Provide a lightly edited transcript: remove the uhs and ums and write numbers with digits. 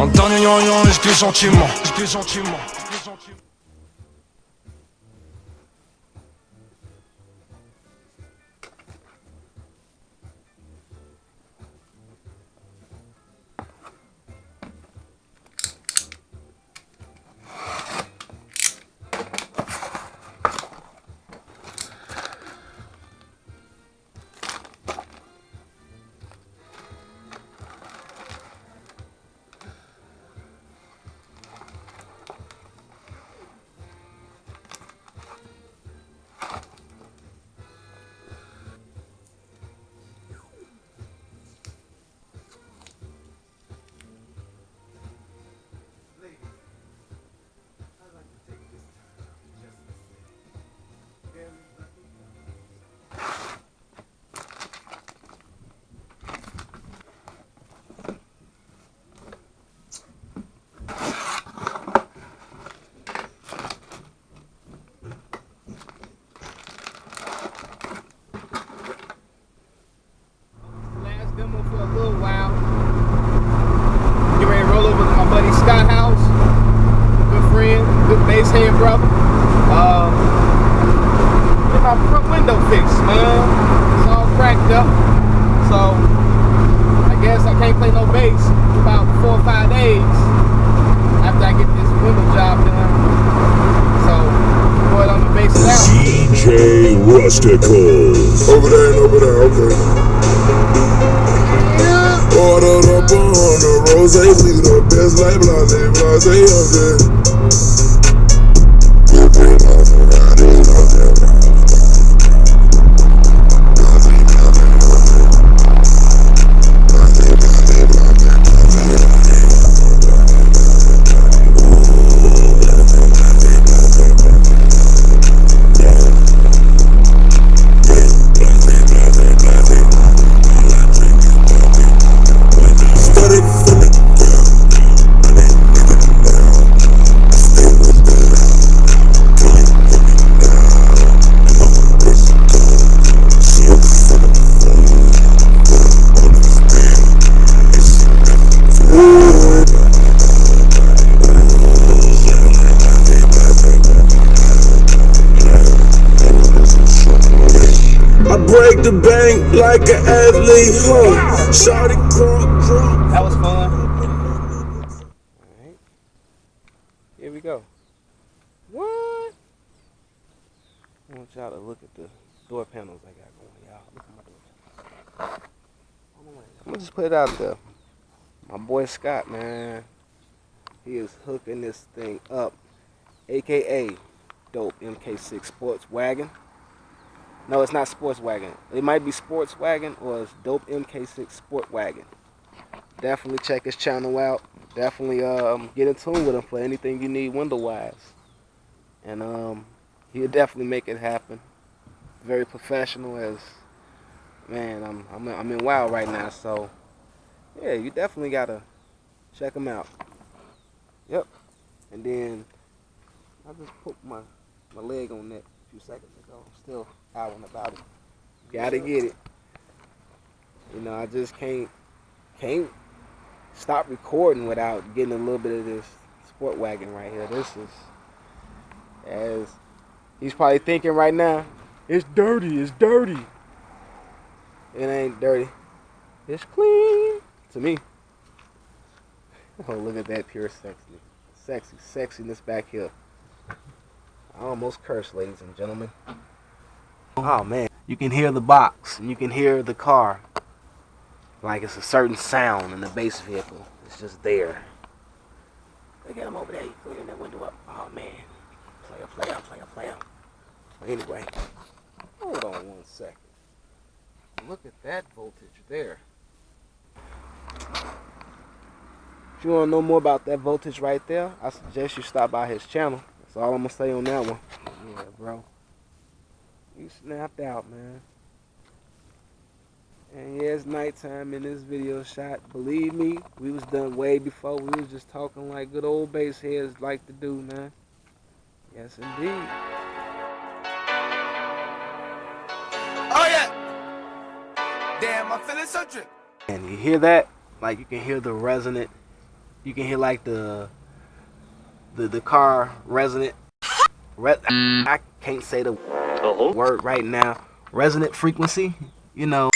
Un dernier yon, je glisse gentiment. Head, brother. Get my front window fixed, man. It's all cracked up. So I guess I can't play no bass for about 4 or 5 days after I get this window job done. So go ahead on the bass it out. DJ Rusticals. Over there, okay. Ordered up 100 rose, we the best like blase, okay. The bank like an athlete, shot it drunk. That was fun. Alright. Here we go. What? I want y'all to look at the door panels I got going, y'all. Look at my door panels. I'm gonna just put it out there. My boy Scott, man. He is hooking this thing up. AKA Dopemk6 Sportwagen. No, it's not Sportswagen. It might be Sportswagen or it's Dopemk6 Sportwagen. Definitely check his channel out. Definitely get in tune with him for anything you need window-wise. And he'll definitely make it happen. Very professional as, man, I'm in WoW right now, so yeah, you definitely gotta check him out. Yep. And then I just put my leg on that a few seconds ago. I'm still howling about it. Gotta get it. You know, I just can't stop recording without getting a little bit of this sport wagon right here. This is, as he's probably thinking right now, it's dirty, it's dirty. It ain't dirty. It's clean. To me. Oh, look at that pure sexiness back here. I almost cursed, ladies and gentlemen. Oh man, you can hear the box and you can hear the car. Like it's a certain sound in the base vehicle. It's just there. Look at him over there. He's cleaning that window up. Oh man. Player. Anyway, hold on 1 second. Look at that voltage there. If you want to know more about that voltage right there, I suggest you stop by his channel. That's all I'm going to say on that one. Yeah, bro. You snapped out, man. And yeah, it's nighttime in this video shot. Believe me, we was done way before. We was just talking like good old bass heads like to do, man. Yes, indeed. Oh yeah. Damn, I'm feeling so trippy. And you hear that? Like you can hear the resonant You can hear like the car resonant. I can't say the word right now. Resonant frequency. You know.